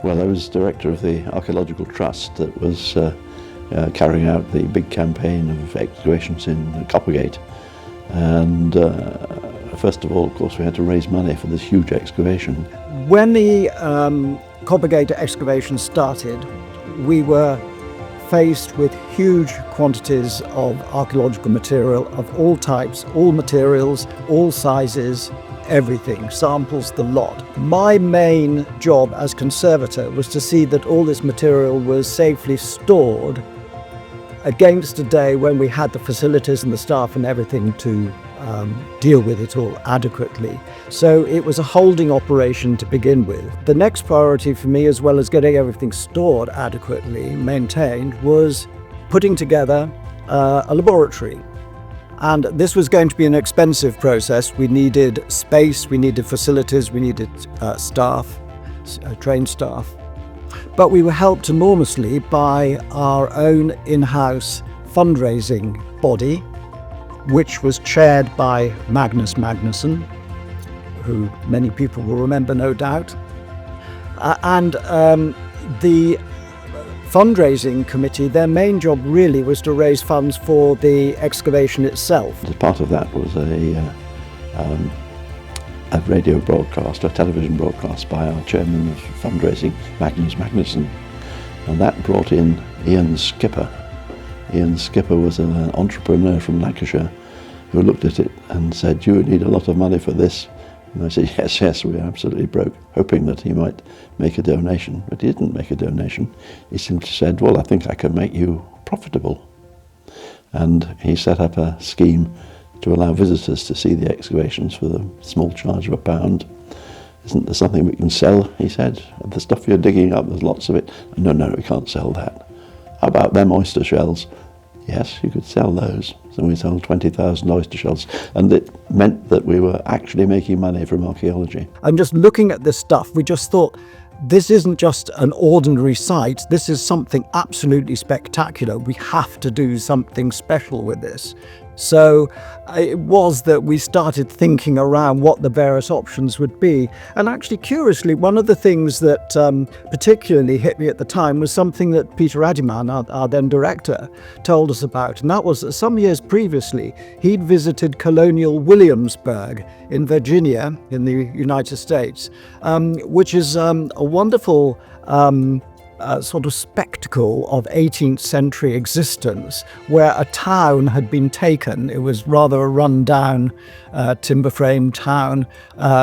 Well, I was director of the Archaeological Trust that was carrying out the big campaign of excavations in Coppergate. And first of all, of course, we had to raise money for this huge excavation. When the Coppergate excavation started, we were faced with huge quantities of archaeological material of all types, all materials, all sizes, everything, samples, the lot. My main job as conservator was to see that all this material was safely stored against a day when we had the facilities and the staff and everything to deal with it all adequately. So it was a holding operation to begin with. The next priority for me, as well as getting everything stored adequately, maintained, was putting together a laboratory. And this was going to be an expensive process. We needed space, we needed facilities, we needed staff, trained staff. But we were helped enormously by our own in-house fundraising body, which was chaired by Magnus Magnusson, who many people will remember, no doubt. And the fundraising committee, their main job really was to raise funds for the excavation itself. As part of that was a radio broadcast, a television broadcast by our chairman of fundraising, Magnus Magnusson, and that brought in Ian Skipper. Ian Skipper was an entrepreneur from Lancashire who looked at it and said, "You need a lot of money for this." And I said, yes, we're absolutely broke, hoping that he might make a donation. But he didn't make a donation. He simply said, "Well, I think I can make you profitable." And he set up a scheme to allow visitors to see the excavations for the small charge of £1. "Isn't there something we can sell?" he said. "The stuff you're digging up, there's lots of it." "No, we can't sell that." "How about them oyster shells?" Yes, you could sell those. So we sold 20,000 oyster shells, and it meant that we were actually making money from archaeology. And just looking at this stuff, we just thought, this isn't just an ordinary site, this is something absolutely spectacular. We have to do something special with this. So it was that we started thinking around what the various options would be. And actually, curiously, one of the things that particularly hit me at the time was something that Peter Adiman, our then director, told us about. And that was that some years previously, he'd visited Colonial Williamsburg in Virginia in the United States, which is a wonderful sort of spectacle of 18th century existence, where a town had been taken. It was rather a run-down timber frame town,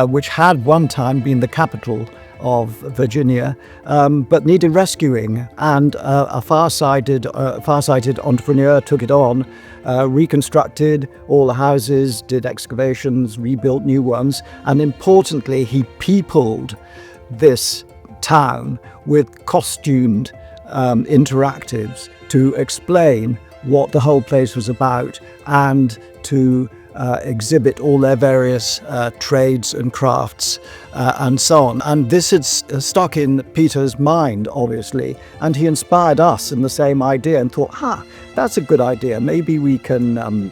which had one time been the capital of Virginia, but needed rescuing, and a far-sighted entrepreneur took it on, reconstructed all the houses, did excavations, rebuilt new ones, and importantly, he peopled this town with costumed interactives to explain what the whole place was about and to exhibit all their various trades and crafts and so on. And this had stuck in Peter's mind, obviously, and he inspired us in the same idea and thought, that's a good idea. Maybe we can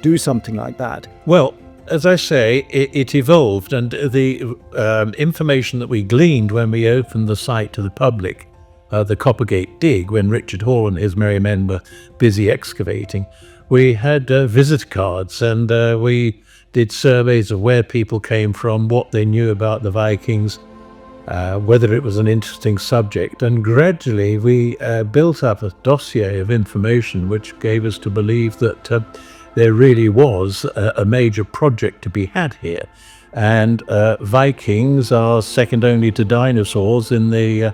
do something like that. Well, as I say, it evolved, and the information that we gleaned when we opened the site to the public, the Coppergate dig, when Richard Hall and his merry men were busy excavating, we had visit cards, and we did surveys of where people came from, what they knew about the Vikings, whether it was an interesting subject, and gradually we built up a dossier of information which gave us to believe that there really was a major project to be had here. And Vikings are second only to dinosaurs in the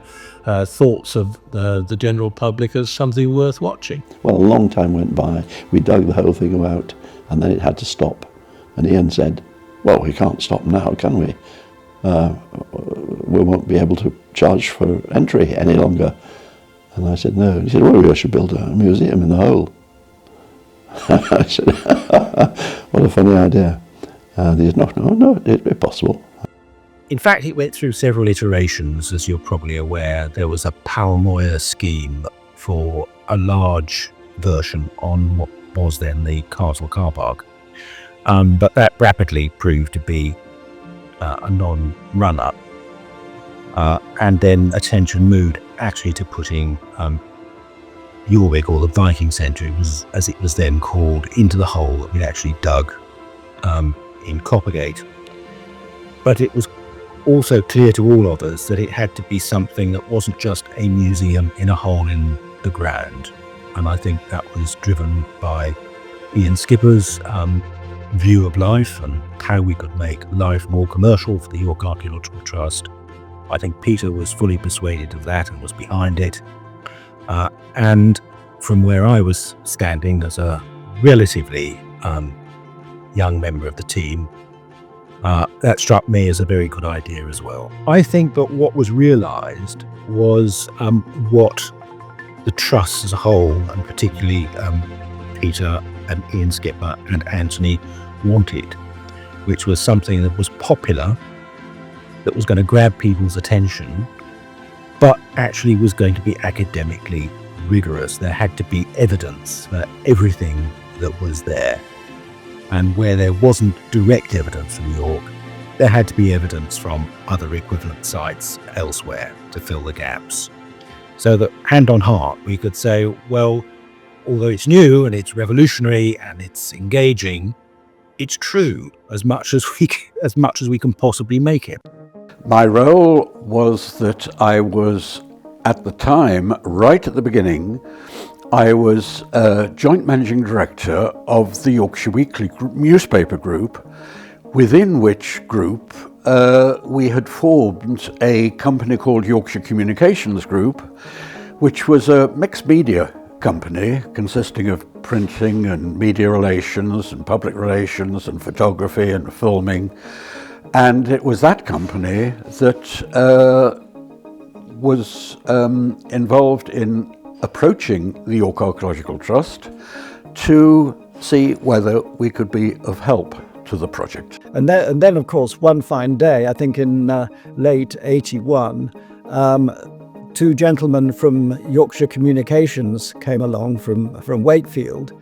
thoughts of the general public as something worth watching. Well, a long time went by. We dug the whole thing out, and then it had to stop. And Ian said, "Well, we can't stop now, can we? We won't be able to charge for entry any longer." And I said, "No." He said, "Well, we should build a museum in the hole." I said, "What a funny idea." And he said, no, it's possible. In fact, it went through several iterations, as you're probably aware. There was a Palmoya scheme for a large version on what was then the Castle car park. But that rapidly proved to be a non-runner. and then attention moved actually to putting JORVIK, or the Viking Centre, as it was then called, into the hole that we'd actually dug in Coppergate. But it was also clear to all of us that it had to be something that wasn't just a museum in a hole in the ground. And I think that was driven by Ian Skipper's view of life and how we could make life more commercial for the York Archaeological Trust. I think Peter was fully persuaded of that and was behind it. And from where I was standing as a relatively young member of the team, that struck me as a very good idea as well. I think that what was realised was what the Trust as a whole, and particularly Peter and Ian Skipper and Anthony, wanted, which was something that was popular, that was going to grab people's attention, but actually was going to be academically rigorous. There had to be evidence for everything that was there. And where there wasn't direct evidence from York, there had to be evidence from other equivalent sites elsewhere to fill the gaps. So that, hand on heart, we could say, well, although it's new and it's revolutionary and it's engaging, it's true as much as we can possibly make it. My role was that I was, at the time, right at the beginning, I was joint managing director of the Yorkshire Weekly newspaper group, within which group we had formed a company called Yorkshire Communications Group, which was a mixed media company consisting of printing and media relations and public relations and photography and filming. And it was that company that was involved in approaching the York Archaeological Trust to see whether we could be of help to the project. And then, of course, one fine day, I think in late 81, two gentlemen from Yorkshire Communications came along from Wakefield,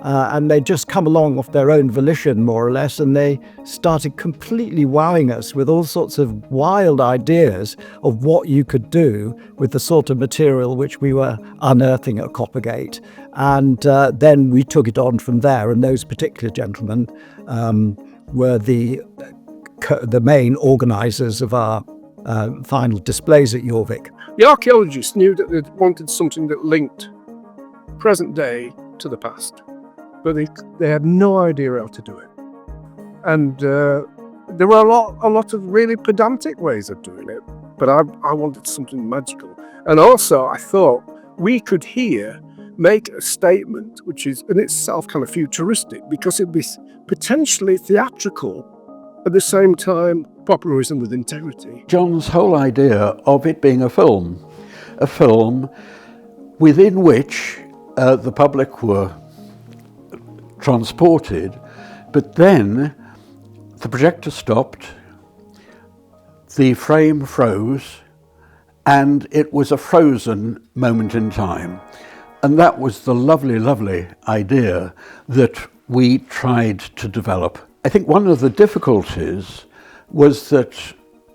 and they'd just come along off their own volition, more or less, and they started completely wowing us with all sorts of wild ideas of what you could do with the sort of material which we were unearthing at Coppergate. And then we took it on from there, and those particular gentlemen were the main organisers of our final displays at JORVIK. The archaeologists knew that they wanted something that linked present day to the past, but they had no idea how to do it. And there were a lot of really pedantic ways of doing it, but I wanted something magical. And also I thought we could here make a statement which is in itself kind of futuristic, because it was potentially theatrical at the same time popularism with integrity. John's whole idea of it being a film within which the public were transported, but then the projector stopped, the frame froze, and it was a frozen moment in time. And that was the lovely, lovely idea that we tried to develop. I think one of the difficulties was that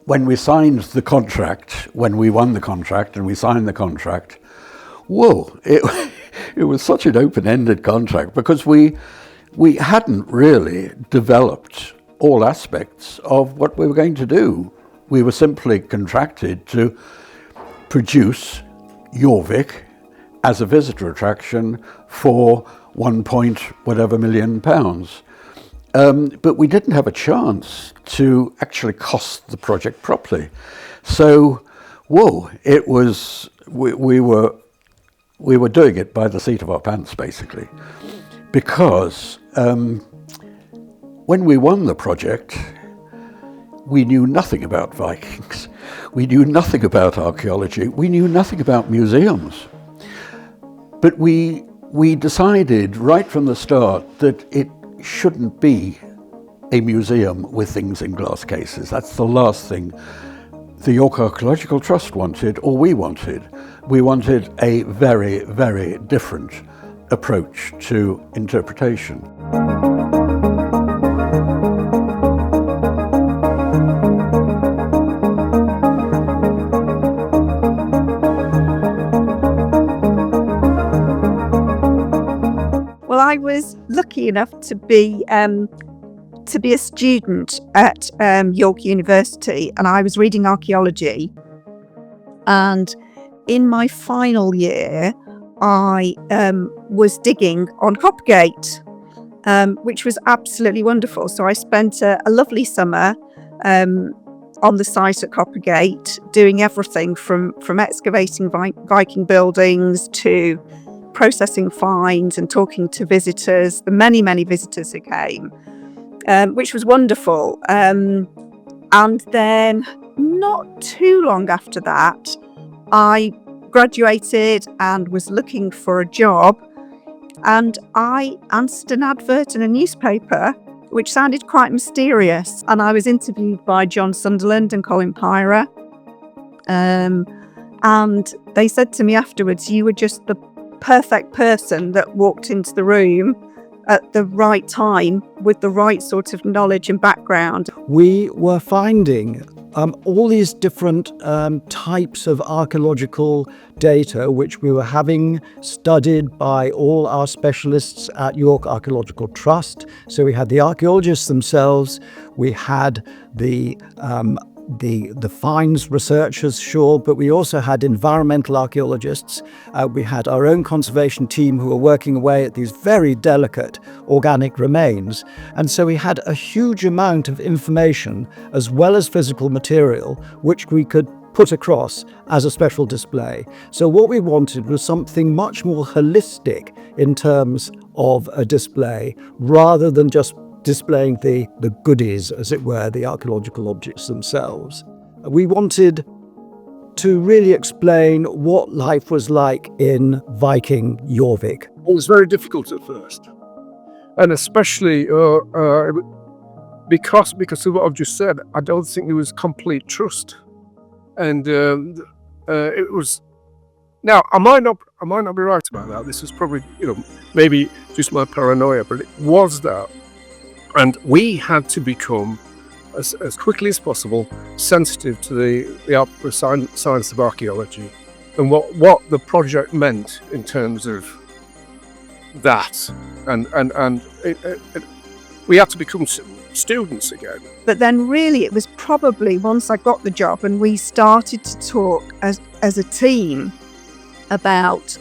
when we signed the contract, when we won the contract and we signed the contract, whoa, it was such an open-ended contract, because we hadn't really developed all aspects of what we were going to do. We were simply contracted to produce JORVIK as a visitor attraction for £1 million. But we didn't have a chance to actually cost the project properly. So, whoa, it was, we were doing it by the seat of our pants, basically. Because when we won the project, we knew nothing about Vikings. We knew nothing about archaeology. We knew nothing about museums. But we decided right from the start that it shouldn't be a museum with things in glass cases. That's the last thing the York Archaeological Trust wanted, or we wanted. We wanted a very, very different approach to interpretation. I was lucky enough to be a student at York University, and I was reading archaeology. And in my final year, I was digging on Coppergate, which was absolutely wonderful. So I spent a lovely summer on the site at Coppergate, doing everything from excavating Viking buildings to processing finds and talking to visitors, the many, many visitors who came, which was wonderful. And then not too long after that, I graduated and was looking for a job, and I answered an advert in a newspaper which sounded quite mysterious, and I was interviewed by John Sunderland and Colin Pyra, and they said to me afterwards, you were just the perfect person that walked into the room at the right time with the right sort of knowledge and background. We were finding all these different types of archaeological data, which we were having studied by all our specialists at York Archaeological Trust. So we had the archaeologists themselves, we had the finds researchers, sure, but we also had environmental archaeologists. We had our own conservation team who were working away at these very delicate organic remains. And so we had a huge amount of information as well as physical material, which we could put across as a special display. So what we wanted was something much more holistic in terms of a display, rather than just displaying the goodies, as it were, the archaeological objects themselves. We wanted to really explain what life was like in Viking Jorvik. It was very difficult at first, and especially because of what I've just said. I don't think there was complete trust, and it was. Now I might not be right about that. This is probably maybe just my paranoia, but it was that. And we had to become, as quickly as possible, sensitive to the science of archaeology and what the project meant in terms of that. And we had to become students again. But then really it was probably once I got the job and we started to talk as a team about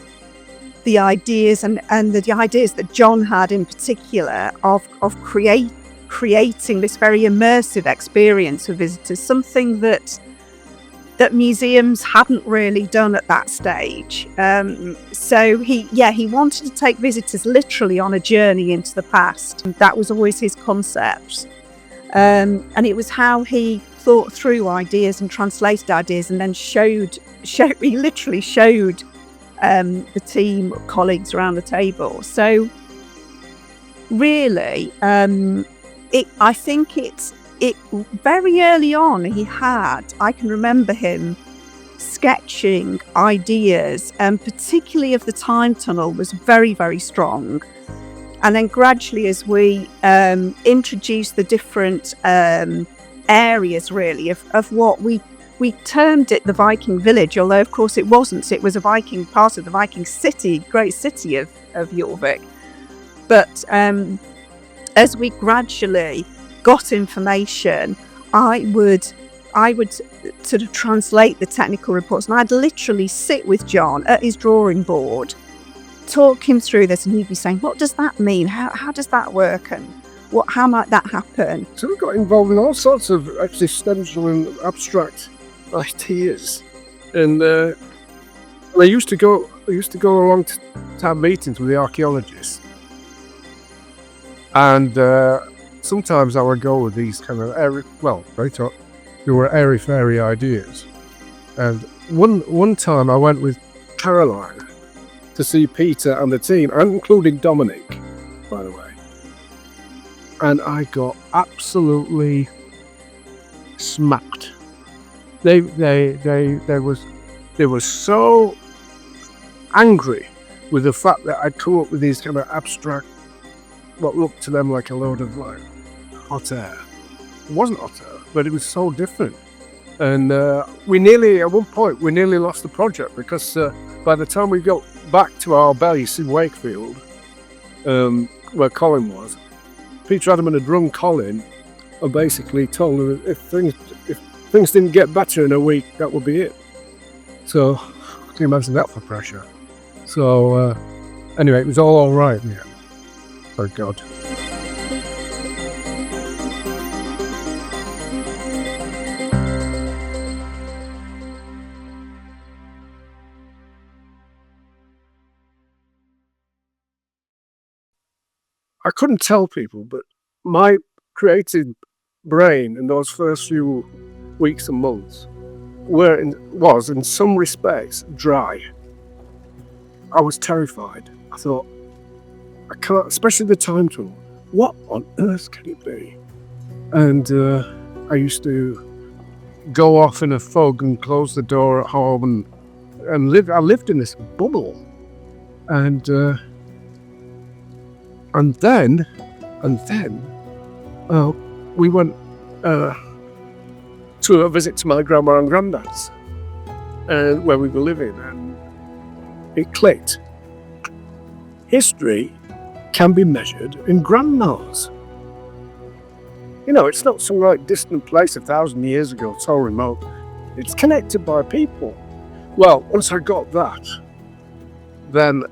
the ideas and the ideas that John had in particular of creating this very immersive experience for visitors, something that museums hadn't really done at that stage. So he wanted to take visitors literally on a journey into the past. And that was always his concept. And it was how he thought through ideas and translated ideas, and then he literally showed the team, colleagues around the table. So really, I think it very early on I can remember him sketching ideas, and particularly of the time tunnel was very, very strong. And then gradually, as we introduced the different areas really of what we termed it the Viking village, although of course it wasn't. It was a Viking part of the Viking city, great city of Jorvik. But as we gradually got information, I would sort of translate the technical reports, and I'd literally sit with John at his drawing board, talk him through this, and he'd be saying, what does that mean? How does that work? And how might that happen? So we got involved in all sorts of existential and abstract ideas, and I used to go along to have meetings with the archaeologists, and sometimes I would go with these kind of airy-fairy ideas. And one time I went with Caroline to see Peter and the team, and including Dominic, by the way, and I got absolutely smacked. They were so angry with the fact that I'd come up with these kind of abstract, what looked to them like a load of hot air. It wasn't hot air, but it was so different. And at one point we nearly lost the project, because by the time we got back to our base in Wakefield, where Colin was, Peter Adamant had rung Colin and basically told him if things didn't get better in a week, that would be it. So, can you imagine that for pressure? So, anyway, it was all right in the end. Thank God. I couldn't tell people, but my creative brain in those first few weeks and months was in some respects dry. I was terrified. I thought, I can't, especially the time tunnel, what on earth can it be? And I used to go off in a fog and close the door at home and live. I lived in this bubble. And then we went to a visit to my grandma and granddad's, where we were living, and it clicked. History can be measured in grandmas. You know, it's not some like distant place 1,000 years ago, so remote. It's connected by people. Well, once I got that, then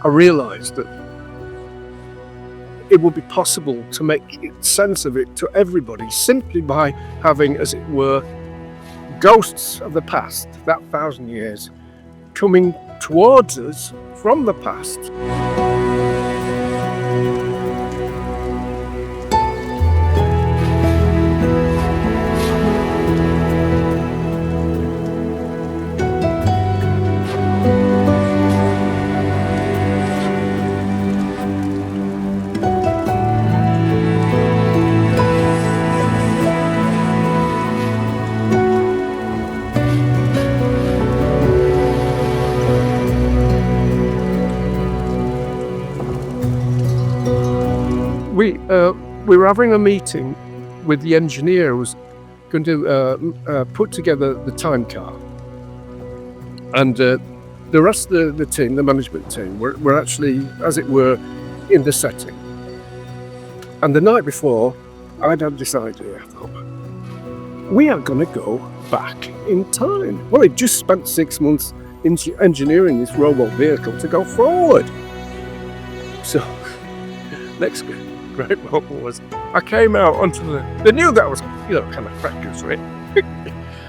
I realised that it would be possible to make sense of it to everybody simply by having, as it were, ghosts of the past, that 1,000 years, coming towards us from the past. We were having a meeting with the engineer who was going to put together the time car, and the rest of the team, the management team, were actually, as it were, in the setting. And the night before, I'd had this idea. I thought, we are going to go back in time. Well, he'd just spent 6 months engineering this robot vehicle to go forward. So, next great moment was I came out onto they knew that was, kind of practice, right?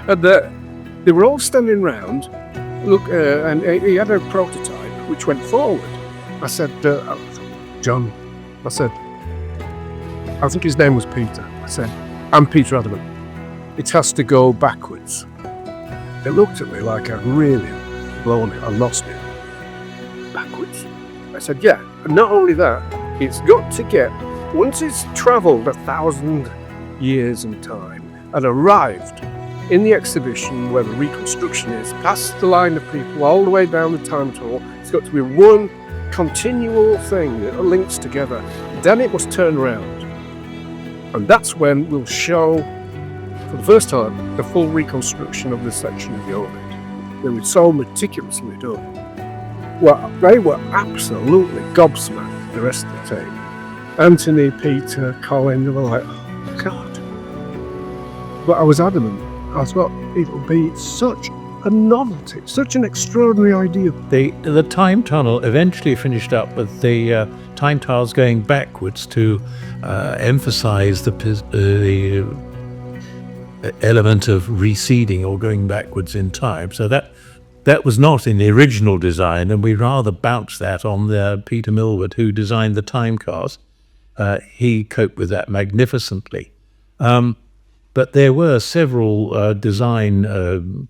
And they were all standing round, and he had a prototype which went forward. I said, John, I said, I think his name was Peter. I said, I'm Peter Adamant. It has to go backwards. They looked at me like I'd really blown it, I lost it. Backwards? I said, yeah, and not only that, it's got to get, once it's travelled 1,000 years in time and arrived in the exhibition where the reconstruction is, past the line of people, all the way down the time tunnel, it's got to be one continual thing that links together. Then it must turn around. And that's when we'll show, for the first time, the full reconstruction of this section of the orbit. They were so meticulously done. Well, they were absolutely gobsmacked, the rest of the team. Anthony, Peter, Colin, they were like, oh, God. But I was adamant. I thought it'll be such a novelty, such an extraordinary idea. The time tunnel eventually finished up with the time tiles going backwards to emphasize the element of receding or going backwards in time. So that was not in the original design, and we rather bounced that on Peter Millward, who designed the time cars. He coped with that magnificently. But there were several design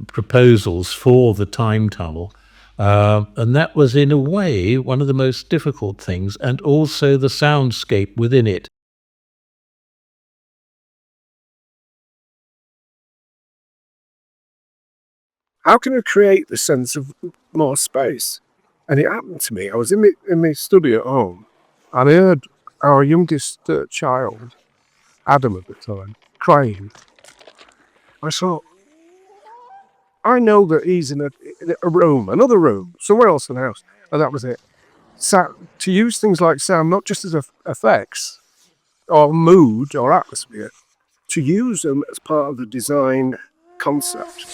proposals for the time tunnel, and that was in a way one of the most difficult things, and also the soundscape within it. How can I create the sense of more space? And it happened to me. I was in my study at home, and I heard our youngest child, Adam at the time, crying. I thought, I know that he's in a room, another room, somewhere else in the house, and that was it. to use things like sound not just as effects or mood or atmosphere, to use them as part of the design concept.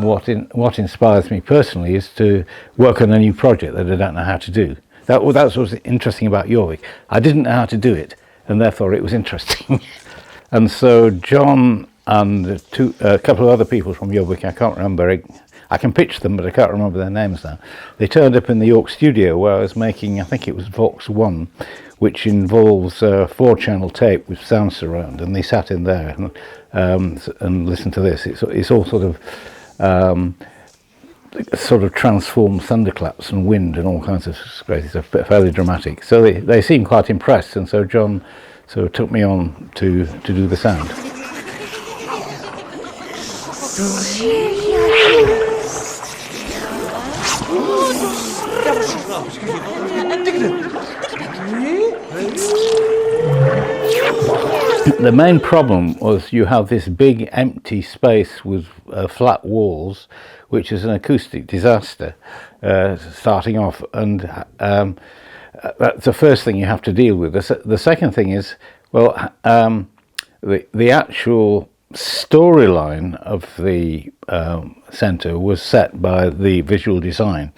What inspires me personally is to work on a new project that I don't know how to do. That's what was interesting about Jorvik. I didn't know how to do it, and therefore it was interesting. And so John and a couple of other people from Jorvik, I can't remember, I can picture them, but I can't remember their names now. They turned up in the York studio where I was making, I think it was Vox 1, which involves 4-channel tape with sound surround, and they sat in there and listened to this. It's all sort of transformed thunderclaps and wind and all kinds of crazy stuff, but fairly dramatic. So they seemed quite impressed, and so John sort of took me on to do the sound. The main problem was you have this big empty space with flat walls, which is an acoustic disaster starting off, and that's the first thing you have to deal with. The second thing is, well, the actual storyline of the centre was set by the visual design,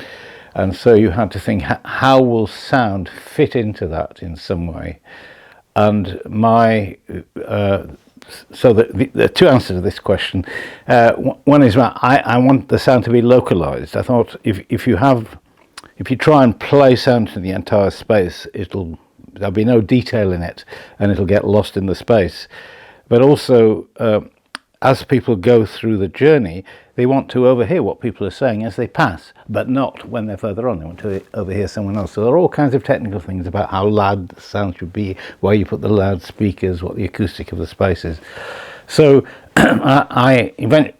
and so you had to think, how will sound fit into that in some way? And so the two answers to this question, one is I want the sound to be localized. I thought if you try and play sound to the entire space, there'll be no detail in it, and it'll get lost in the space. But also, as people go through the journey, they want to overhear what people are saying as they pass, but not when they're further on. They want to overhear someone else. So there are all kinds of technical things about how loud the sound should be, where you put the loudspeakers, what the acoustic of the space is. So I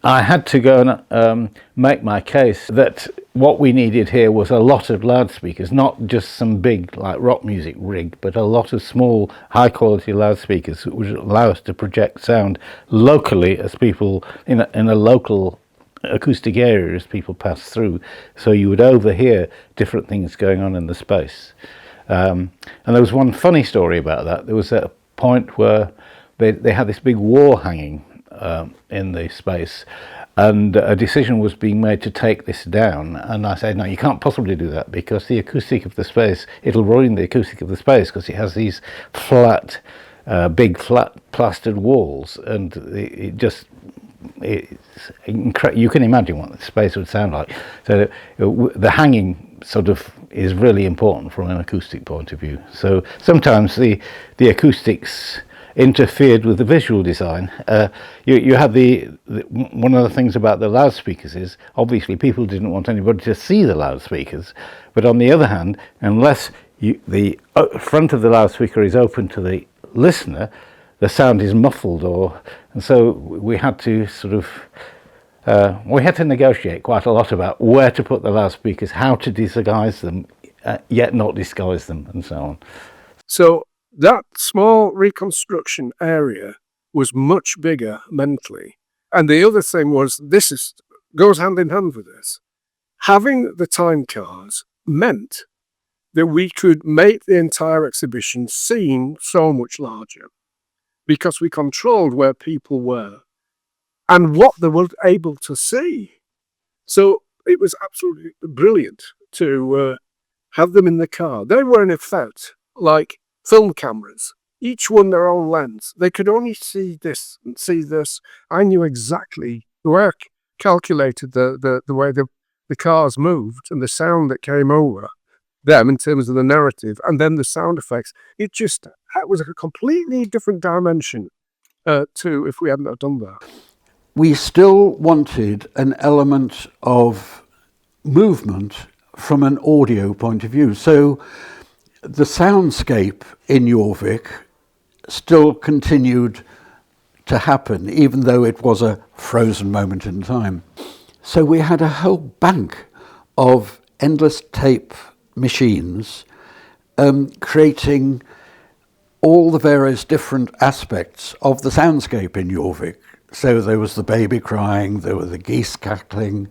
had to go and make my case that what we needed here was a lot of loudspeakers, not just some big like rock music rig, but a lot of small high quality loudspeakers that would allow us to project sound locally as people in a local acoustic area as people pass through, so you would overhear different things going on in the space. And there was one funny story about that. There was a point where they had this big wall hanging in the space, and a decision was being made to take this down, and I said, no, you can't possibly do that, because the acoustic of the space, it'll ruin the acoustic of the space, because it has these flat big flat plastered walls, and you can imagine what the space would sound like. So the hanging sort of is really important from an acoustic point of view. So sometimes the acoustics interfered with the visual design. You had one of the things about the loudspeakers is obviously people didn't want anybody to see the loudspeakers, but on the other hand, unless the front of the loudspeaker is open to the listener, the sound is muffled, and so we had to negotiate quite a lot about where to put the loudspeakers, how to disguise them, yet not disguise them, and so on. So that small reconstruction area was much bigger mentally. And the other thing was, goes hand in hand with this. Having the time cards meant that we could make the entire exhibition seem so much larger, because we controlled where people were and what they were able to see. So it was absolutely brilliant to have them in the car. They were in effect like film cameras, each one their own lens. They could only see this and see this. I knew exactly the way I calculated the way the cars moved and the sound that came over them in terms of the narrative, and then the sound effects. It was a completely different dimension to if we hadn't done that. We still wanted an element of movement from an audio point of view. So the soundscape in Jorvik still continued to happen, even though it was a frozen moment in time. So we had a whole bank of endless tape machines creating all the various different aspects of the soundscape in Jorvik. So there was the baby crying, there were the geese cackling,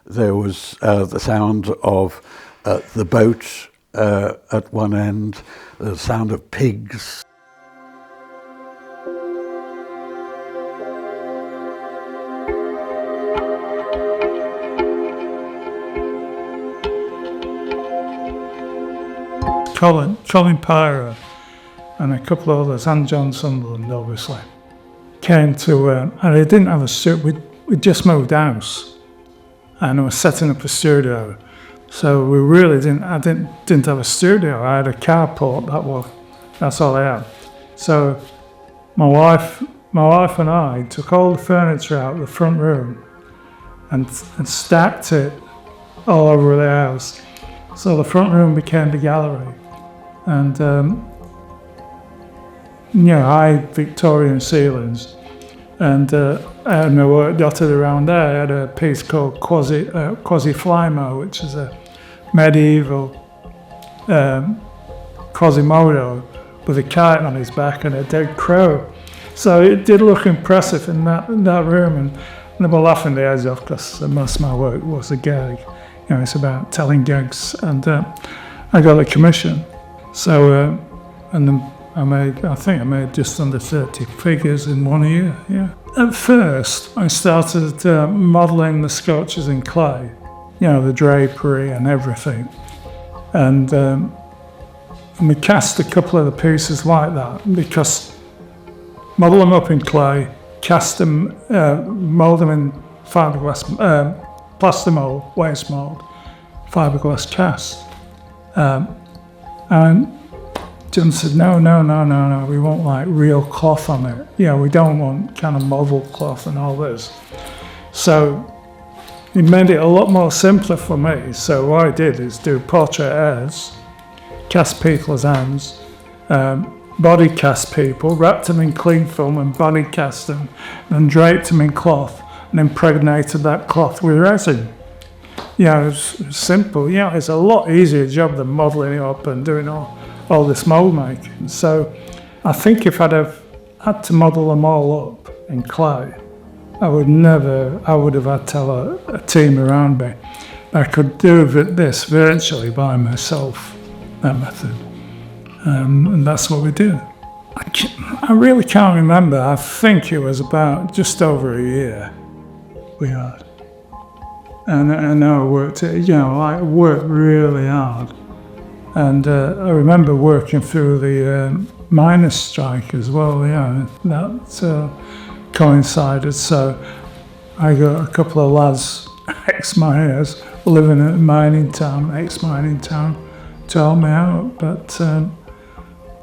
there was the sound of the boat at one end, the sound of pigs. Colin Pyra and a couple of others, and John Sunderland obviously, came to, and they didn't have a studio, we'd just moved house and I was setting up a studio. So we really didn't have a studio. I had a carport, that's all I had. So my wife and I took all the furniture out of the front room and stacked it all over the house. So the front room became the gallery. And high Victorian ceilings. And I had my work dotted around there. I had a piece called Quasi-Flymo, which is a medieval Quasimodo with a kite on his back and a dead crow. So it did look impressive in that room, and they were laughing their heads off because most of my work was a gag. It's about telling gags, and I got a commission. So, and then I think I made just under 30 figures in 1 year, yeah. At first, I started modelling the sculptures in clay, the drapery and everything. And we cast a couple of the pieces like that, because model them up in clay, cast them, mould them in fiberglass, plaster mould, waste mould, fiberglass cast. And John said, no, we want like real cloth on it. We don't want kind of model cloth and all this. So he made it a lot more simpler for me. So what I did is do portrait airs, cast people's hands, body cast people, wrapped them in cling film and body cast them, and draped them in cloth and impregnated that cloth with resin. It's simple. It's a lot easier job than modelling it up and doing all this mould making. So I think if I'd have had to model them all up in clay, I would have had to have a team around me. I could do this virtually by myself, that method. And that's what we do. I really can't remember. I think it was about just over a year we had. And I know I worked, I worked really hard. And I remember working through the miners' strike as well, that coincided. So I got a couple of lads, ex-miners, living in a mining town, ex-mining town, to help me out. But, and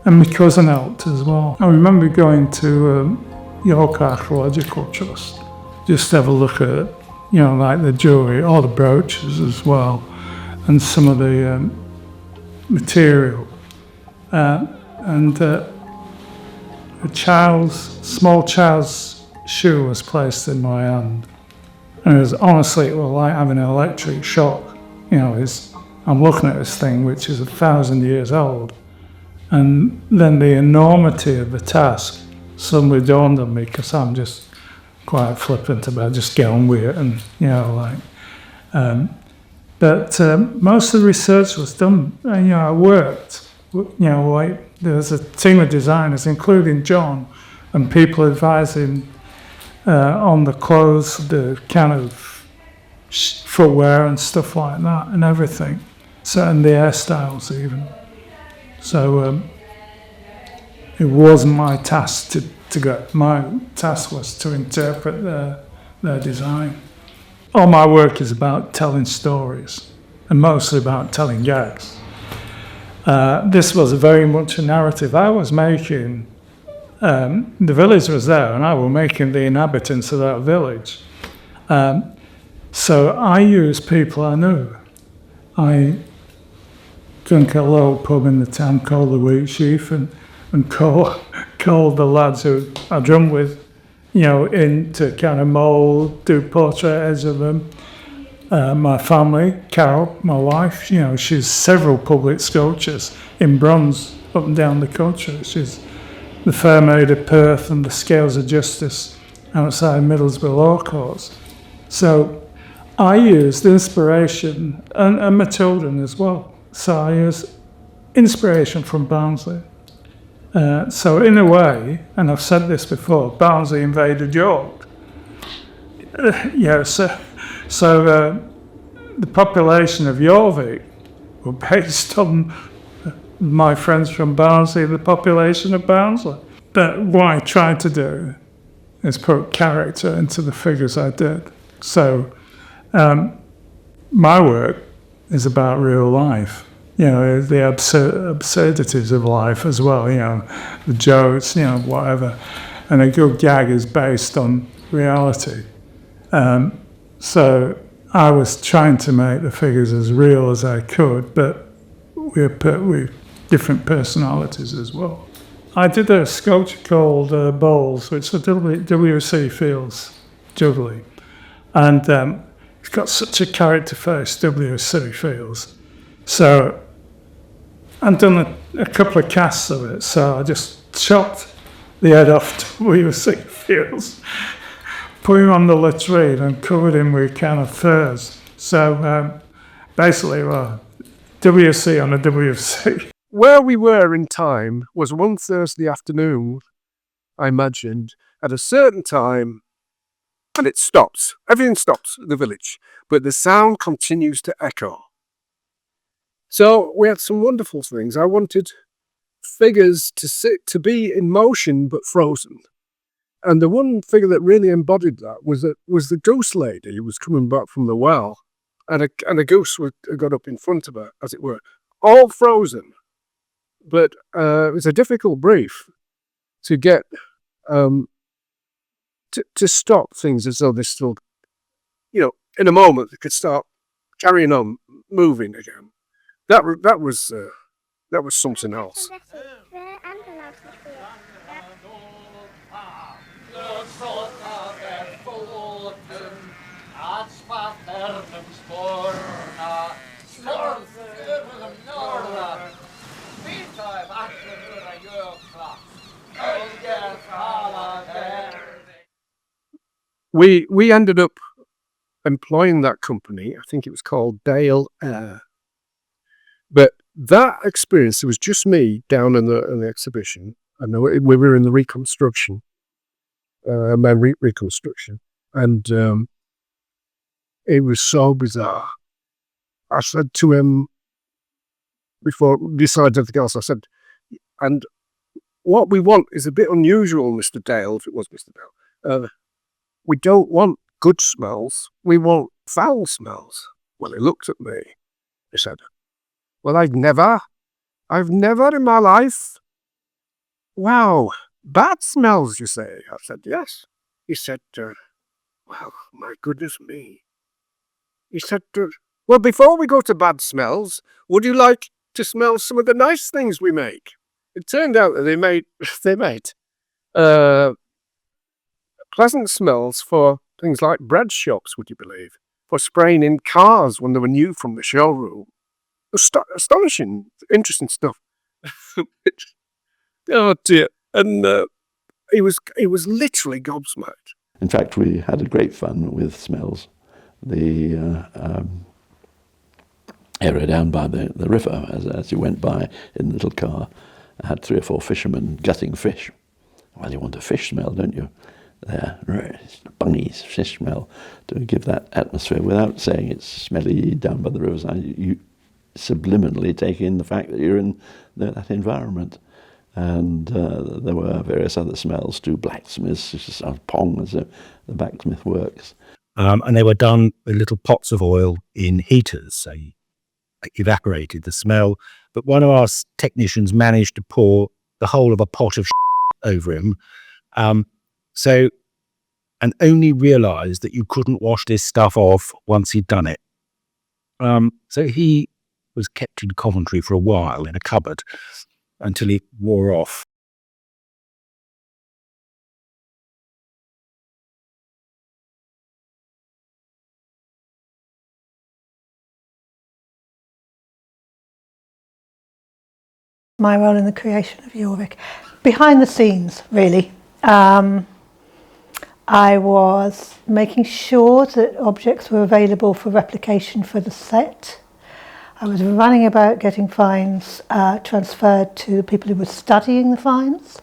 my cousin helped as well. I remember going to York Archaeological Trust, just to have a look at, like the jewellery, all the brooches as well, and some of the material. And a small child's shoe was placed in my hand. And it was like having an electric shock. I'm looking at this thing which is 1,000 years old. And then the enormity of the task suddenly dawned on me, because I'm just quite flippant about just get on with it, and but most of the research was done. I worked. There was a team of designers, including John, and people advising on the clothes, the kind of footwear and stuff like that, and everything. So, and the hairstyles even. So it wasn't my task to go. My task was to interpret their design. All my work is about telling stories, and mostly about telling gags. This was very much a narrative I was making. The village was there, and I was making the inhabitants of that village. So I used people I knew. I drank at a little pub in the town called the Wheat Sheaf, and called the lads who I drummed with, in to kind of mould, do portraits of them. My family, Carol, my wife, she's several public sculptures in bronze up and down the country. She's the Fair Maid of Perth and the Scales of Justice outside Middlesbrough Law Courts. So I used inspiration, and my children as well. So I used inspiration from Barnsley. So in a way, and I've said this before, Barnsley invaded York. So the population of Jorvik were based on my friends from Barnsley, the population of Barnsley. But what I tried to do is put character into the figures I did. So my work is about real life. The absurdities of life as well, the jokes, whatever. And a good gag is based on reality. So I was trying to make the figures as real as I could, but with different personalities as well. I did a sculpture called Bowls, which the W.C. Fields juggling. And it's got such a character face, W.C. Fields. So I've done a couple of casts of it, so I just chopped the head off W.C. Fields, put him on the latrine and covered him with kind of furs. So basically, W.C. on a W.C. Where we were in time was one Thursday afternoon, I imagined, at a certain time, and it stops. Everything stops at the village, but the sound continues to echo. So we had some wonderful things. I wanted figures to be in motion but frozen. And the one figure that really embodied that was the goose lady who was coming back from the well, and a goose got up in front of her, as it were, all frozen. But it was a difficult brief to get to stop things as though they're still, in a moment they could start carrying on, moving again. That was something else. We ended up employing that company. I think it was called Dale Air. But that experience, it was just me down in the exhibition. I know we were in the reconstruction, reconstruction, and it was so bizarre. I said to him before we decided everything else, I said, and what we want is a bit unusual, Mr. Dale, if it was Mr. Dale. We don't want good smells, we want foul smells. Well, he looked at me. He said, well, I've never in my life. Wow, bad smells, you say? I said, yes. He said, well, my goodness me. He said, well, before we go to bad smells, would you like to smell some of the nice things we make? It turned out that they made pleasant smells for things like bread shops, would you believe? For spraying in cars when they were new from the showroom. Astonishing, interesting stuff. Oh dear. And he was literally gobsmacked. In fact, we had a great fun with smells. The area down by the river, as you went by in the little car, I had 3 or 4 fishermen gutting fish. Well, you want a fish smell, don't you? There, bunnies, fish smell, to give that atmosphere without saying it's smelly down by the riverside. You subliminally take in the fact that you're in that environment. And there were various other smells too, blacksmiths, just pong as the blacksmith works. And they were done with little pots of oil in heaters, so you evaporated the smell. But one of our technicians managed to pour the whole of a pot of over him. And only realised that you couldn't wash this stuff off once he'd done it. So he was kept in Coventry for a while in a cupboard until he wore off. My role in the creation of Jorvik, behind the scenes, really. I was making sure that objects were available for replication for the set. I was running about getting finds transferred to people who were studying the finds.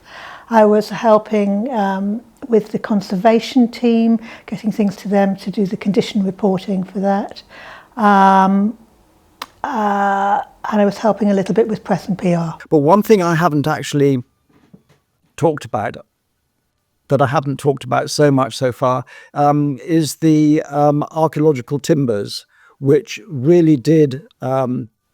I was helping with the conservation team, getting things to them to do the condition reporting for that. And I was helping a little bit with press and PR. But one thing I haven't actually talked about, that I haven't talked about so much so far, is the archaeological timbers, which really did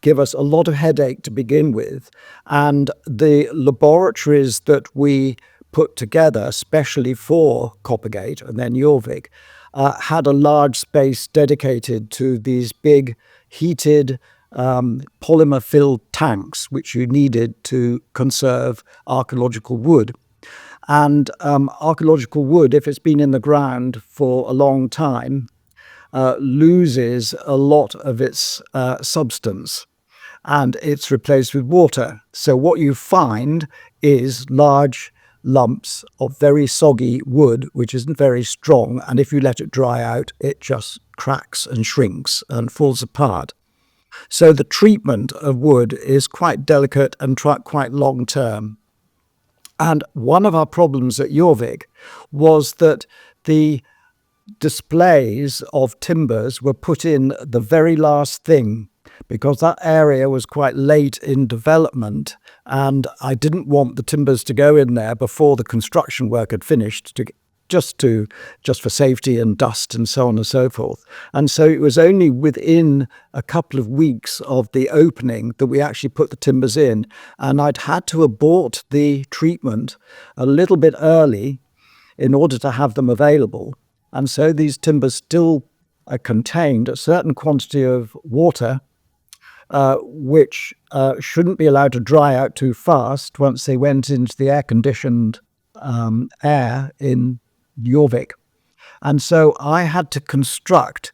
give us a lot of headache to begin with. And the laboratories that we put together, especially for Coppergate and then JORVIK, had a large space dedicated to these big heated polymer-filled tanks, which you needed to conserve archaeological wood. And archaeological wood, if it's been in the ground for a long time, loses a lot of its substance, and it's replaced with water. So what you find is large lumps of very soggy wood, which isn't very strong, and if you let it dry out, it just cracks and shrinks and falls apart. So the treatment of wood is quite delicate and quite long term. And one of our problems at JORVIK was that the displays of timbers were put in the very last thing, because that area was quite late in development, and I didn't want the timbers to go in there before the construction work had finished, just for safety and dust and so on and so forth. And so it was only within a couple of weeks of the opening that we actually put the timbers in, and I'd had to abort the treatment a little bit early in order to have them available. And so these timbers still contained a certain quantity of water, which shouldn't be allowed to dry out too fast once they went into the air-conditioned air in JORVIK. And so I had to construct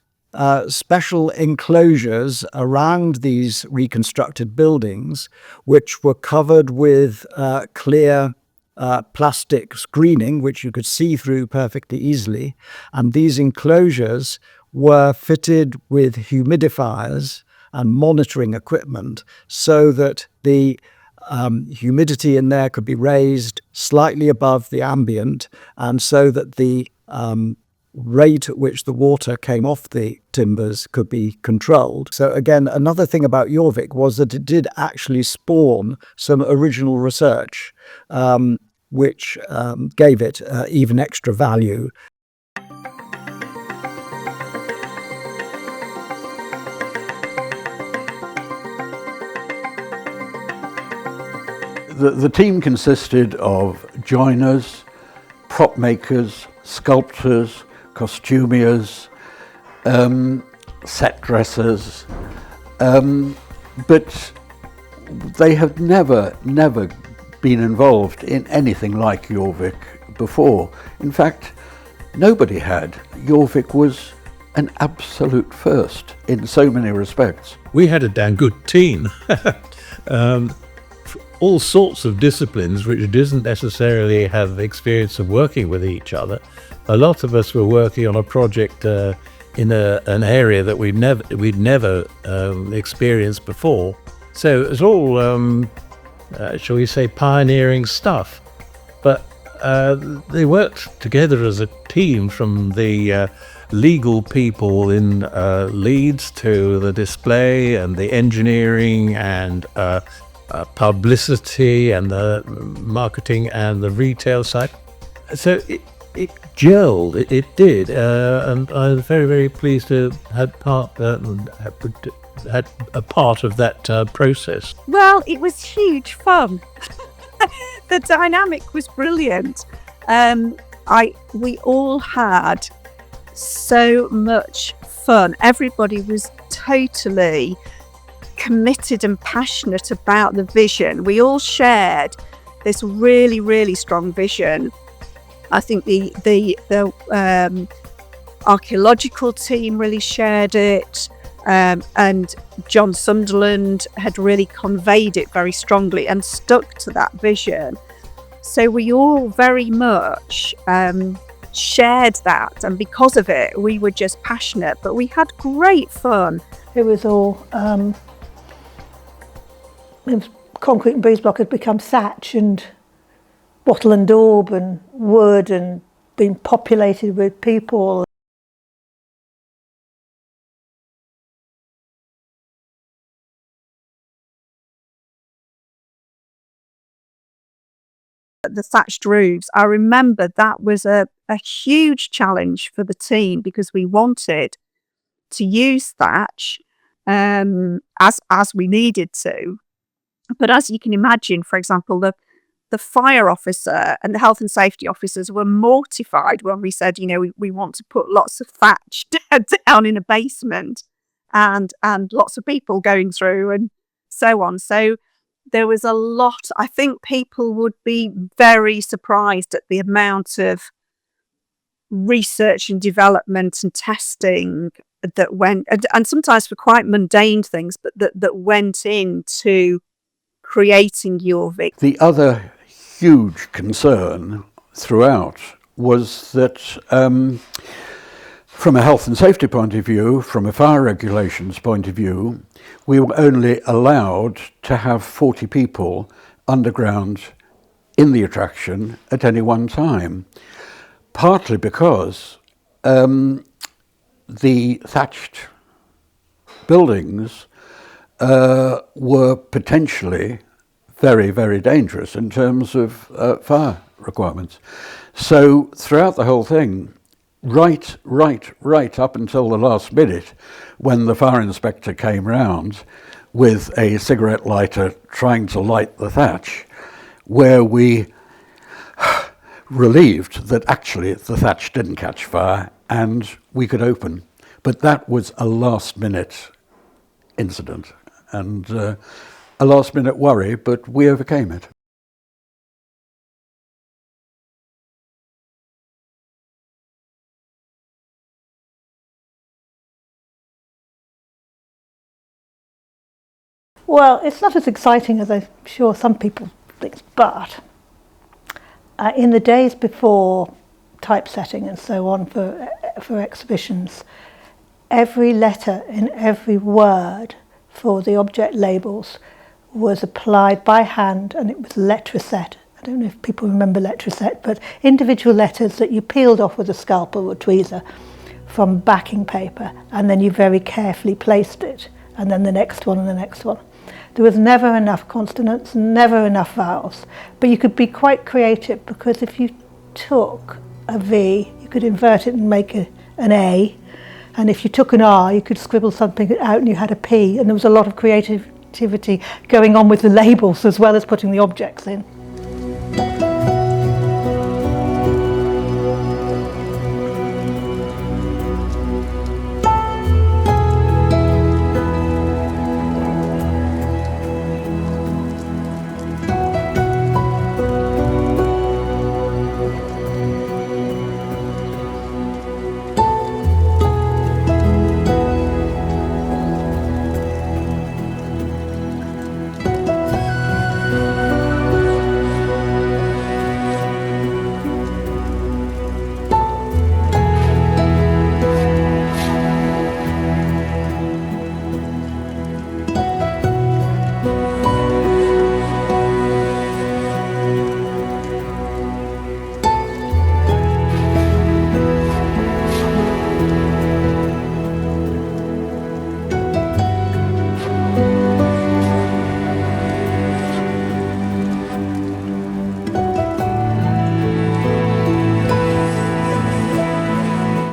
special enclosures around these reconstructed buildings, which were covered with clear plastic screening, which you could see through perfectly easily. And these enclosures were fitted with humidifiers and monitoring equipment so that the humidity in there could be raised slightly above the ambient, and so that the rate at which the water came off the timbers could be controlled. So again, another thing about JORVIK was that it did actually spawn some original research, which gave it even extra value. The team consisted of joiners, prop makers, sculptors, costumiers, set dressers, but they have never been involved in anything like JORVIK before. In fact, nobody had. JORVIK was an absolute first in so many respects. We had a damn good team. All sorts of disciplines which didn't necessarily have experience of working with each other. A lot of us were working on a project in an area that we'd never experienced before. So it was all, shall we say, pioneering stuff. But they worked together as a team, from the legal people in Leeds to the display and the engineering and publicity and the marketing and the retail side. So it gelled, it did, and I was very, very pleased to have had a part of that process. Well, it was huge fun. The dynamic was brilliant. We all had so much fun. Everybody was totally committed and passionate about the vision. We all shared this really, really strong vision. I think the archaeological team really shared it, and John Sunderland had really conveyed it very strongly and stuck to that vision. So we all very much shared that, and because of it we were just passionate, but we had great fun. It was all concrete and breeze block had become thatch and wattle and daub and wood and been populated with people. The thatched roofs, I remember that was a huge challenge for the team, because we wanted to use thatch as we needed to. But as you can imagine, for example, the fire officer and the health and safety officers were mortified when we said, we want to put lots of thatch down in a basement and lots of people going through and so on. So there was a lot. I think people would be very surprised at the amount of research and development and testing that went, and sometimes for quite mundane things, but that went into creating JORVIK. The other huge concern throughout was that from a health and safety point of view, from a fire regulations point of view, we were only allowed to have 40 people underground in the attraction at any one time, partly because the thatched buildings were potentially very, very dangerous in terms of fire requirements. So throughout the whole thing, right up until the last minute, when the fire inspector came round with a cigarette lighter trying to light the thatch, where we relieved that actually the thatch didn't catch fire and we could open. But that was a last minute incident and a last minute worry, but we overcame it. Well, it's not as exciting as I'm sure some people think, but in the days before typesetting and so on for exhibitions, every letter in every word for the object labels was applied by hand, and it was letraset. I don't know if people remember letraset, but individual letters that you peeled off with a scalpel or tweezer from backing paper, and then you very carefully placed it, and then the next one and the next one. There was never enough consonants, never enough vowels, but you could be quite creative, because if you took a V, you could invert it and make an A, and if you took an R, you could scribble something out and you had a P, and there was a lot of creativity going on with the labels as well as putting the objects in.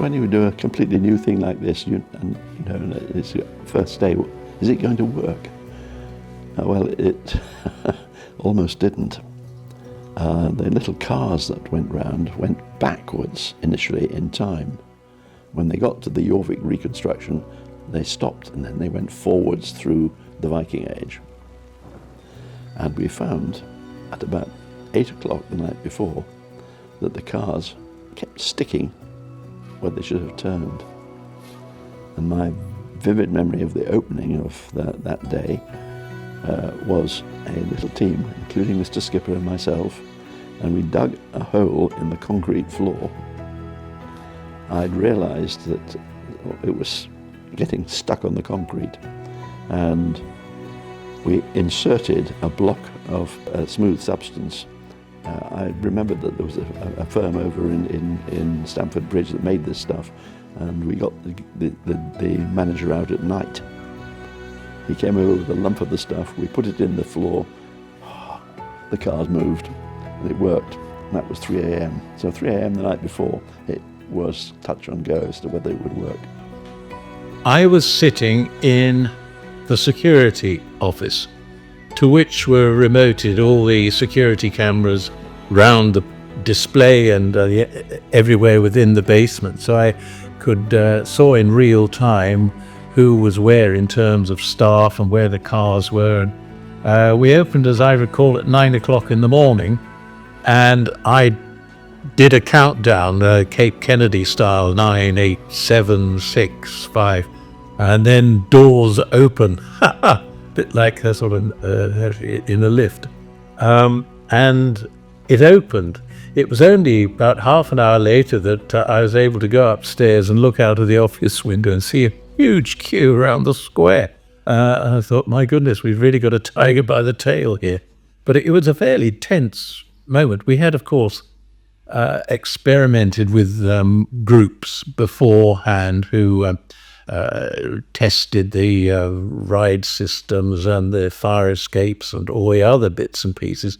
When you do a completely new thing like this, it's your first day, is it going to work? Well, it almost didn't. The little cars that went round went backwards initially in time. When they got to the JORVIK reconstruction, they stopped and then they went forwards through the Viking Age. And we found at about 8 o'clock the night before that the cars kept sticking where they should have turned. And my vivid memory of the opening of that day was a little team, including Mr. Skipper and myself, and we dug a hole in the concrete floor I'd realised that it was getting stuck on the concrete, and we inserted a block of smooth substance. I remembered that there was a firm over in Stamford Bridge that made this stuff, and we got the manager out at night. He came over with a lump of the stuff, we put it in the floor, the cars moved, and it worked. And that was 3 a.m. So 3 a.m. the night before, it was touch and go as to whether it would work. I was sitting in the security office, to which were remoted all the security cameras round the display and everywhere within the basement. So I could saw in real time who was where in terms of staff and where the cars were. We opened, as I recall, at 9 o'clock in the morning, and I did a countdown, Cape Kennedy style, 9, 8, 7, 6, 5, and then doors open, a bit like a sort of in a lift, and it opened. It was only about half an hour later that I was able to go upstairs and look out of the office window and see a huge queue around the square. And I thought, my goodness, we've really got a tiger by the tail here. But it was a fairly tense moment. We had, of course, experimented with groups beforehand who tested the ride systems and the fire escapes and all the other bits and pieces.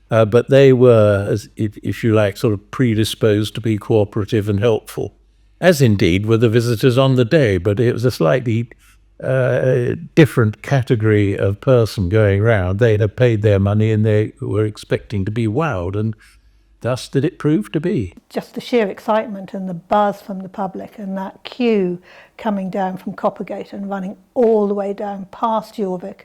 But they were, if you like, sort of predisposed to be cooperative and helpful, as indeed were the visitors on the day. But it was a slightly different category of person going round. They'd have paid their money and they were expecting to be wowed, and thus did it prove to be. Just the sheer excitement and the buzz from the public, and that queue coming down from Coppergate and running all the way down past Jorvik,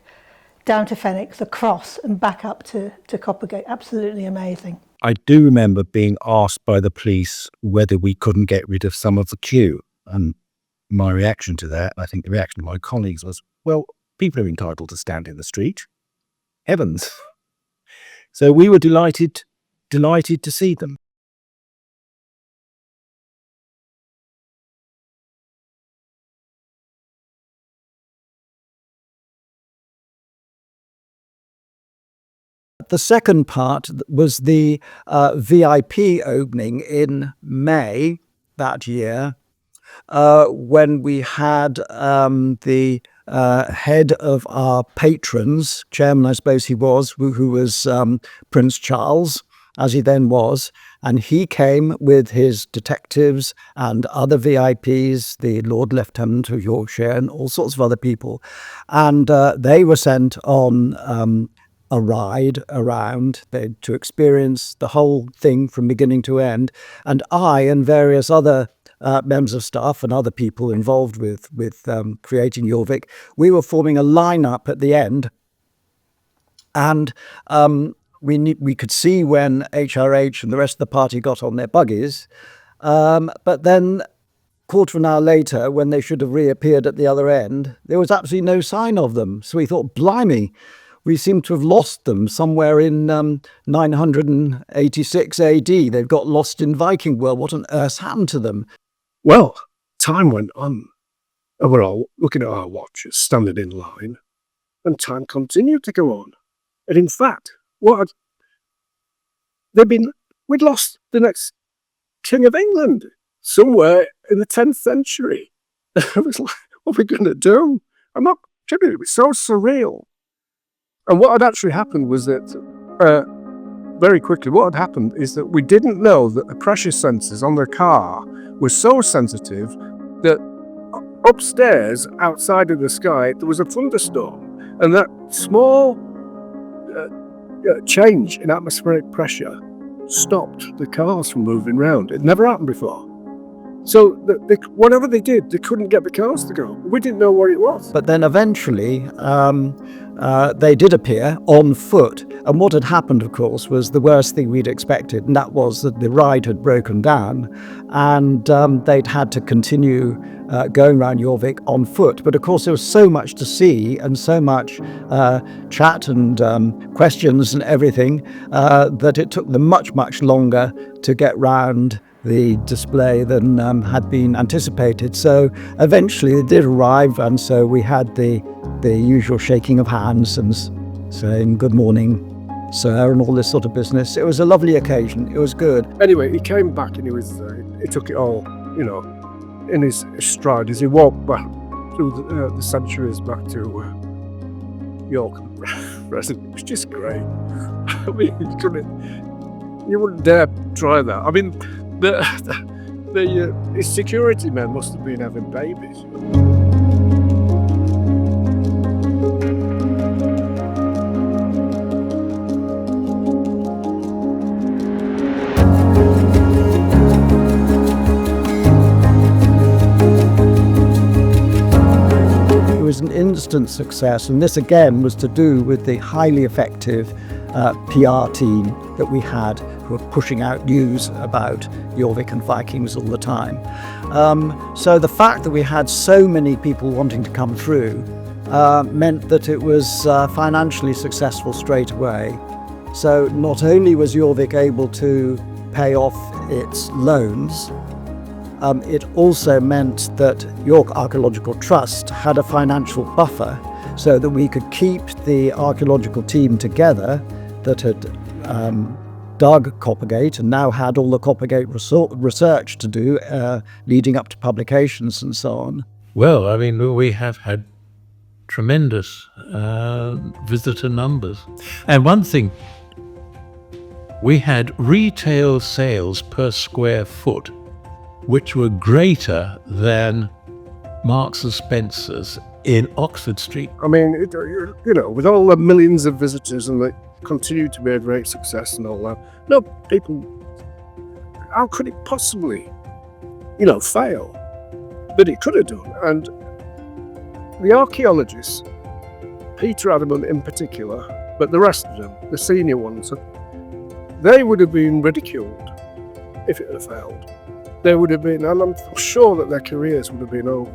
down to Fenwick, across and back up to Coppergate. Absolutely amazing. I do remember being asked by the police whether we couldn't get rid of some of the queue. And my reaction to that, I think the reaction of my colleagues was, well, people are entitled to stand in the street. Heavens. So we were delighted to see them. The second part was the VIP opening in May that year, when we had the head of our patrons, chairman I suppose he was, who was Prince Charles, as he then was, and he came with his detectives and other VIPs, the Lord Lieutenant of Yorkshire and all sorts of other people, and they were sent on a ride around to experience the whole thing from beginning to end. And I and various other members of staff and other people involved with creating Jorvik, we were forming a lineup at the end, and we could see when HRH and the rest of the party got on their buggies, but then quarter of an hour later, when they should have reappeared at the other end, there was absolutely no sign of them. So we thought, blimey, we seem to have lost them somewhere in 986 AD. They've got lost in Viking world. What on earth happened to them? Well, time went on, and we're all looking at our watches, standing in line, and time continued to go on. And in fact, we'd lost the next King of England somewhere in the 10th century. I was like, what are we going to do? I'm not kidding, it was so surreal. And what had actually happened was that, very quickly, what had happened is that we didn't know that the pressure sensors on the car were so sensitive that upstairs, outside of the sky, there was a thunderstorm. And that small change in atmospheric pressure stopped the cars from moving round. It never happened before. So whatever they did, they couldn't get the cars to go. We didn't know what it was. But then eventually they did appear on foot. And what had happened, of course, was the worst thing we'd expected. And that was that the ride had broken down and they'd had to continue going around Jorvik on foot. But of course, there was so much to see and so much chat and questions and everything that it took them much, much longer to get round the display than had been anticipated. So eventually it did arrive, and so we had the usual shaking of hands and saying good morning, sir, and all this sort of business. It was a lovely occasion. It was good. Anyway, he came back and he took it all, in his stride as he walked back through the centuries back to York Resident. It was just great. I mean, you wouldn't dare try that. I mean, his security men must have been having babies. It was an instant success, and this again was to do with the highly effective PR team that we had, who were pushing out news about Jorvik and Vikings all the time. So the fact that we had so many people wanting to come through meant that it was financially successful straight away. So not only was Jorvik able to pay off its loans, it also meant that York Archaeological Trust had a financial buffer so that we could keep the archaeological team together that had dug Coppergate and now had all the Coppergate research to do leading up to publications and so on. Well, I mean, we have had tremendous visitor numbers. And one thing, we had retail sales per square foot which were greater than Marks and Spencer's in Oxford Street. I mean, with all the millions of visitors and they continue to be a great success and all that, no, people, how could it possibly, fail? But it could have done. And the archaeologists, Peter Adamant in particular, but the rest of them, the senior ones, they would have been ridiculed if it had failed. They would have been, and I'm sure that their careers would have been over.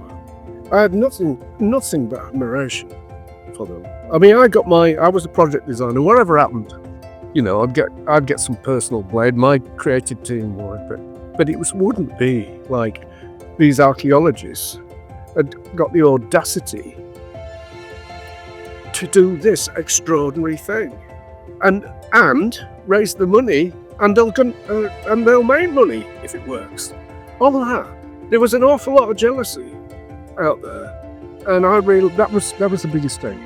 I had nothing but admiration for them. I mean, I was a project designer. Whatever happened, I'd get some personal blame. My creative team would, but it wouldn't be like these archaeologists had got the audacity to do this extraordinary thing, and raise the money, and they'll make money if it works. All of that. There was an awful lot of jealousy out there, and that was the biggest thing.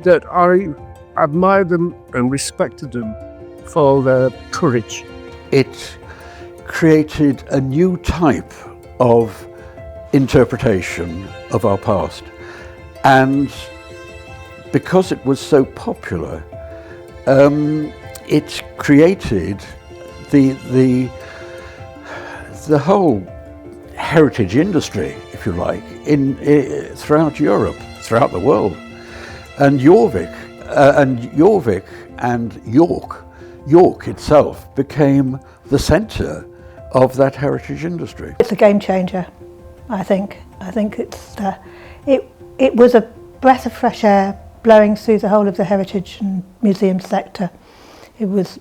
That I admired them and respected them for their courage. It created a new type of interpretation of our past, and because it was so popular, it created the whole heritage industry, if you like, throughout Europe, throughout the world. And Jorvik and York itself became the centre of that heritage industry. It's a game changer, I think. I think it was a breath of fresh air blowing through the whole of the heritage and museum sector. It was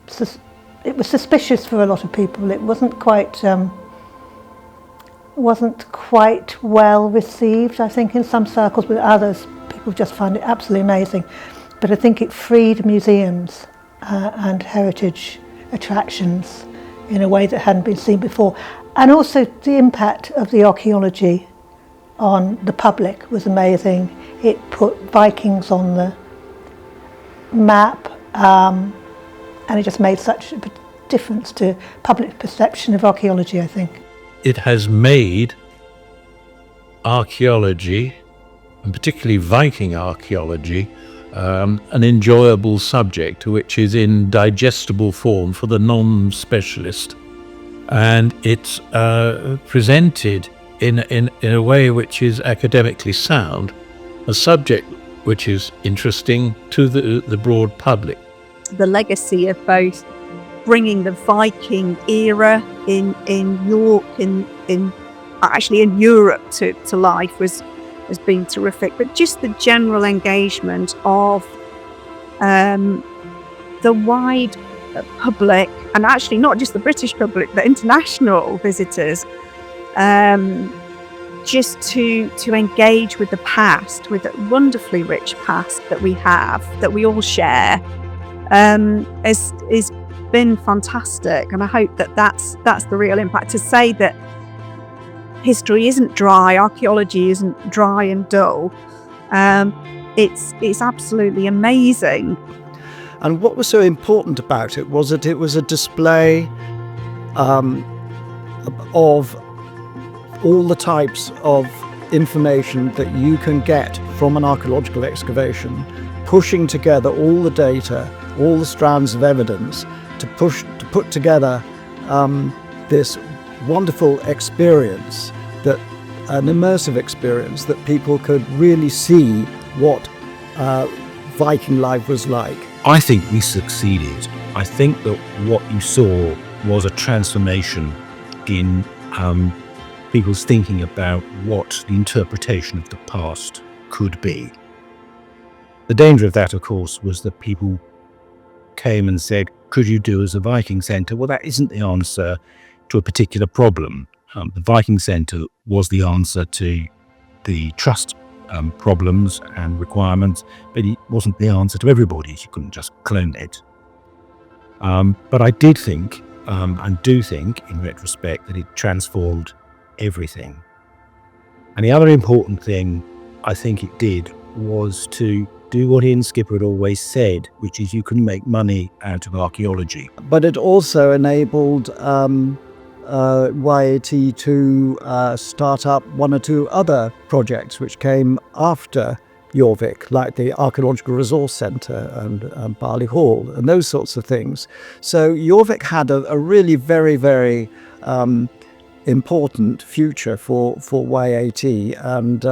suspicious for a lot of people. It wasn't quite well received, I think, in some circles. With others, people just found it absolutely amazing. But I think it freed museums and heritage attractions in a way that hadn't been seen before. And also the impact of the archaeology on the public was amazing. It put Vikings on the map, and it just made such a difference to public perception of archaeology, I think. It has made archaeology, and particularly Viking archaeology, an enjoyable subject which is in digestible form for the non-specialist, and it's presented in a way which is academically sound, a subject which is interesting to the broad public. The legacy of both bringing the Viking era in York, in Europe to life has been terrific. But just the general engagement of the wide public, and actually not just the British public, the international visitors, just to engage with the past, with the wonderfully rich past that we have, that we all share, is been fantastic. And I hope that that's the real impact, to say that history isn't dry, archaeology isn't dry and dull. It's absolutely amazing. And what was so important about it was that it was a display of all the types of information that you can get from an archaeological excavation, pushing together all the data, all the strands of evidence to put together this wonderful experience, that an immersive experience that people could really see what Viking life was like. I think we succeeded. I think that what you saw was a transformation in people's thinking about what the interpretation of the past could be. The danger of that, of course, was that people came and said, could you do as a Viking Centre? Well, that isn't the answer to a particular problem. The Viking Centre was the answer to the trust problems and requirements, but it wasn't the answer to everybody's. You couldn't just clone it. But I did think, and do think in retrospect, that it transformed everything. And the other important thing I think it did was to do what Ian Skipper had always said, which is you can make money out of archaeology. But it also enabled YAT to start up one or two other projects which came after JORVIK, like the Archaeological Resource Centre and Barley Hall and those sorts of things. So JORVIK had a really very, very important future for YAT, and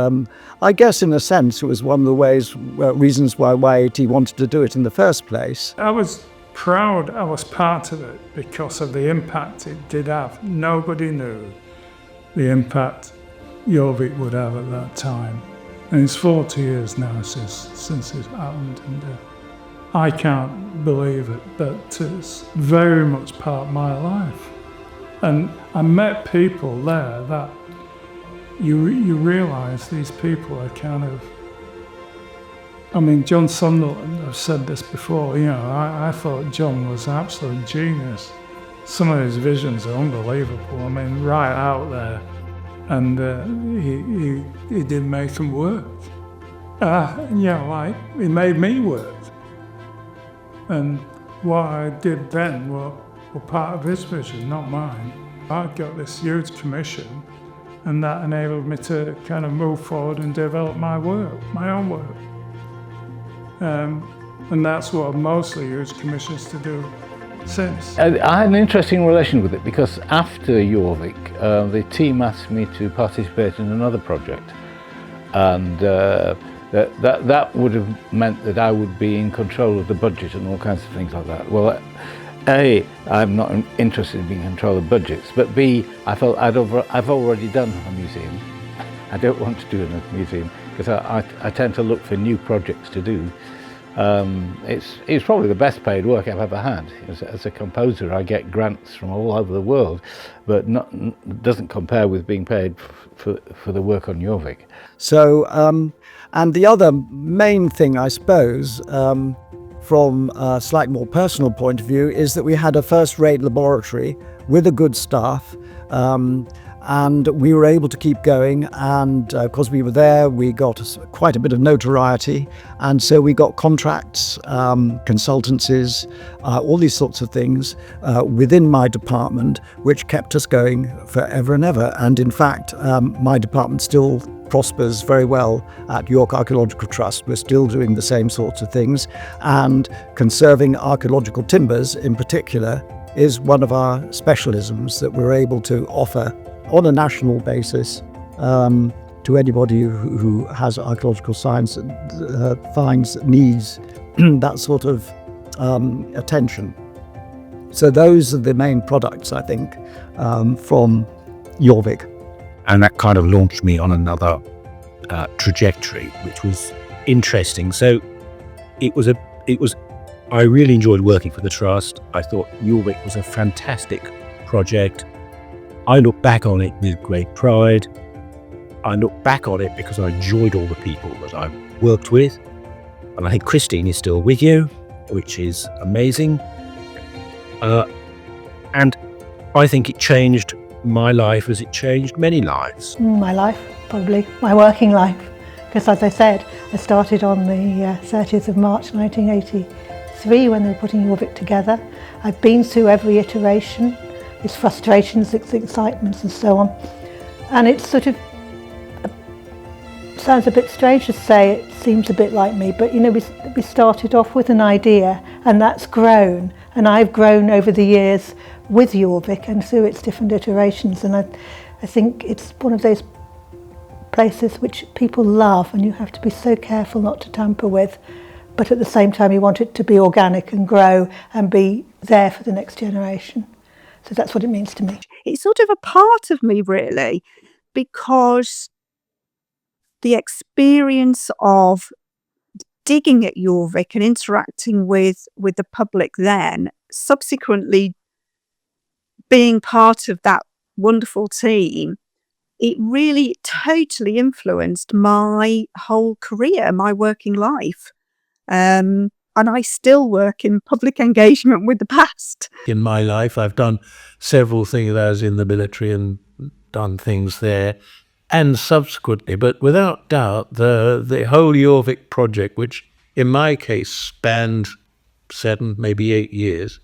I guess in a sense it was one of the reasons why YAT wanted to do it in the first place. I was proud I was part of it because of the impact it did have. Nobody knew the impact JORVIK would have at that time. And it's 40 years now since it happened, and I can't believe it, but it's very much part of my life. And I met people there that you realise these people are kind of, I mean, John Sunderland, I've said this before, you know, I thought John was an absolute genius. Some of his visions are unbelievable, I mean, right out there. And he did make them work. You know, like, he made me work. And what I did then were part of his vision, not mine. I got this huge commission, and that enabled me to kind of move forward and develop my work, my own work. And that's what I've mostly used commissions to do since. I had an interesting relation with it because after JORVIK, the team asked me to participate in another project, and that would have meant that I would be in control of the budget and all kinds of things like that. Well, A, I'm not interested in being in control of budgets, but B, I felt I've already done a museum. I don't want to do another museum because I tend to look for new projects to do. It's probably the best paid work I've ever had. As a composer, I get grants from all over the world, but doesn't compare with being paid for the work on JORVIK. So, and the other main thing, I suppose, from a slightly more personal point of view, is that we had a first-rate laboratory with a good staff, and we were able to keep going, and because we were there, we got quite a bit of notoriety, and so we got contracts, consultancies, all these sorts of things within my department, which kept us going forever and ever. And in fact, my department still prospers very well at York Archaeological Trust. We're still doing the same sorts of things, and conserving archaeological timbers in particular is one of our specialisms that we're able to offer on a national basis to anybody who has archaeological science finds needs that sort of attention. So those are the main products, I think, from JORVIK. And that kind of launched me on another trajectory, which was interesting. So it was I really enjoyed working for the Trust. I thought JORVIK was a fantastic project. I look back on it with great pride. I look back on it because I enjoyed all the people that I worked with. And I think Christine is still with you, which is amazing. And I think it changed my life as it changed many lives. My life, probably, my working life. Because as I said, I started on the 30th of March 1983 when they were putting JORVIK together. I've been through every iteration, its frustrations, its excitements and so on. And it's sort of, sounds a bit strange to say, it seems a bit like me, but you know, we started off with an idea and that's grown. And I've grown over the years with JORVIK and through its different iterations. And I think it's one of those places which people love and you have to be so careful not to tamper with, but at the same time you want it to be organic and grow and be there for the next generation. So that's what it means to me. It's sort of a part of me, really, because the experience of digging at JORVIK and interacting with the public then, subsequently being part of that wonderful team, it really totally influenced my whole career, my working life. And I still work in public engagement with the past. In my life, I've done several things. I was in the military and done things there, and subsequently. But without doubt, the whole JORVIK project, which in my case spanned 7, maybe 8 years,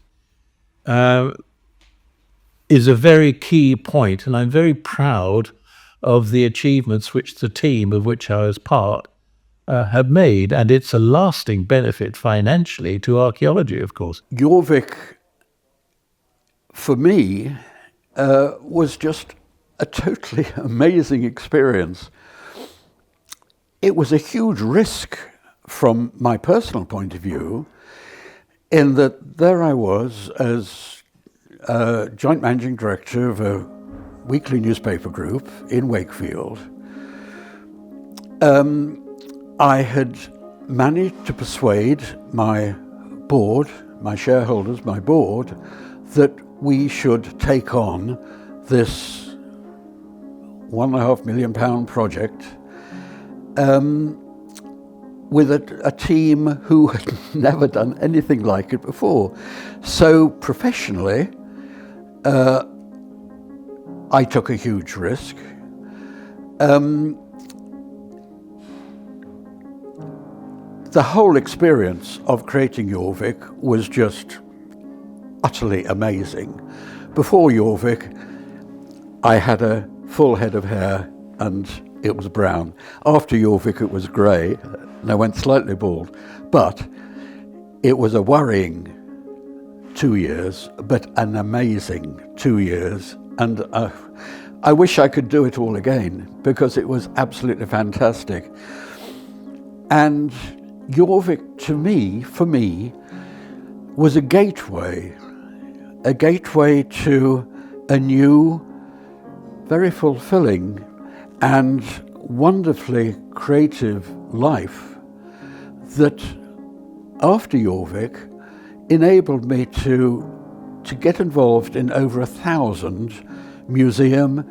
is a very key point, and I'm very proud of the achievements which the team of which I was part have made, and it's a lasting benefit financially to archaeology, of course. JORVIK, for me, was just a totally amazing experience. It was a huge risk from my personal point of view, in that there I was as joint managing director of a weekly newspaper group in Wakefield. I had managed to persuade my board, my shareholders, my board, that we should take on this £1.5 million project with a team who had never done anything like it before. So professionally, I took a huge risk. The whole experience of creating JORVIK was just utterly amazing. Before JORVIK, I had a full head of hair and it was brown. After JORVIK, it was grey and I went slightly bald. But it was a worrying 2 years, but an amazing 2 years. And I wish I could do it all again because it was absolutely fantastic. And JORVIK, to me, for me, was a gateway to a new, very fulfilling and wonderfully creative life that, after JORVIK, enabled me to get involved in over 1,000 museum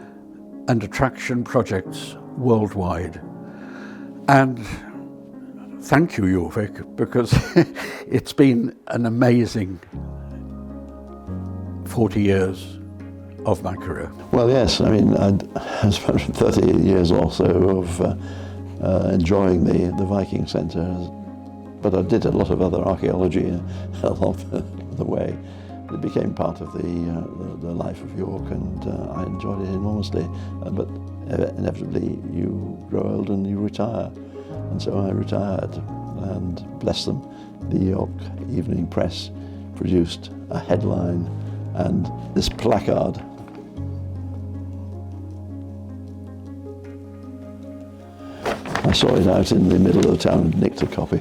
and attraction projects worldwide. And thank you, JORVIK, because it's been an amazing 40 years of my career. Well, yes, I mean, I spent 30 years or so of enjoying the Viking Centre, but I did a lot of other archaeology along the way. It became part of the life of York, and I enjoyed it enormously. But inevitably, you grow old and you retire. And so I retired, and bless them, the York Evening Press produced a headline and this placard. I saw it out in the middle of the town and nicked a copy.